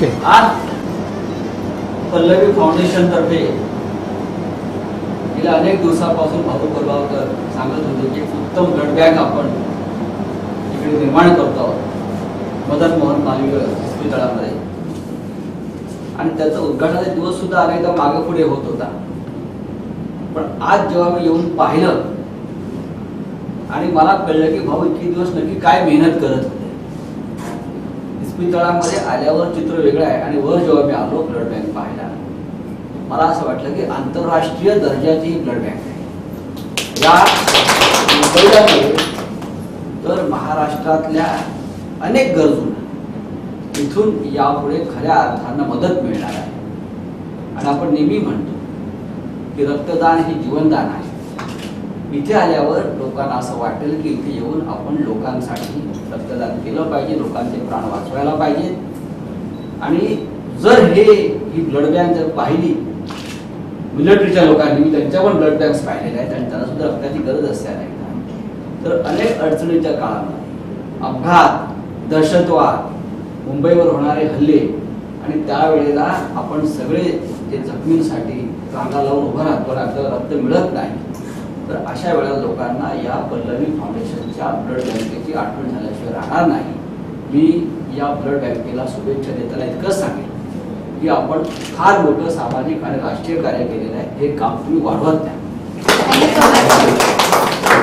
Okay. आज Pallavi foundation तर्फे गेल्या अनेक दिवसापासून भाऊ प्रभावकर सांगत होते की उत्तम ब्लड बँक आपण इकडे निर्माण करतो आहोत मदन मोहन मालवीय इस्पितळामध्ये, आणि त्याचा उद्घाटनाचा दिवस सुद्धा अनेकदा मागे पुढे होत होता. पण आज जेव्हा मी येऊन पाहिलं आणि मला कळलं की भाऊ इतके दिवस नक्की काय मेहनत करत होते. इस्पितळामध्ये आल्यावर चित्र वेगळं आहे आणि वर जेव्हा मी आलो ब्लड बँक पाहायला, मला असं वाटलं की आंतरराष्ट्रीय दर्जाची ही ब्लड बँक आहे. या मुंबईला नव्हे तर महाराष्ट्रातल्या अनेक गरजूंना इथून यापुढे खऱ्या अर्थानं मदत मिळणार आहे. आणि आपण नेहमी म्हणतो की रक्तदान हे जीवनदान आहे. इथे आल्यावर लोकांना असं वाटेल की इथे येऊन आपण लोकांसाठी रक्तदान केलं पाहिजे, लोकांचे प्राण वाचवायला पाहिजे. आणि जर ही ब्लड बँक जर पाहिली मिलिटरीच्या लोकांनी, मी त्यांच्या पण ब्लड बँक्स पाहिलेल्या आहेत आणि त्यांना सुद्धा रक्ताची गरज असते नाही, तर अनेक अडचणीच्या काळामध्ये अपघात, दहशतवाद, मुंबईवर होणारे हल्ले आणि त्यावेळेला आपण सगळे जे जखमींसाठी रांगा लावून उभं राहतो आणि आपल्याला रक्त मिळत नाही, तर अशा वेळेला लोकांना या पल्लवी फाउंडेशनच्या ब्लड बँकेची आठवण झाल्याशिवाय राहणार नाही. मी या ब्लड बँकेला शुभेच्छा देताना इतकंच सांगेन की आपण फार मोठं सामाजिक आणि राष्ट्रीय कार्य केलेलं आहे. हे काम तुम्ही वाढवत द्या.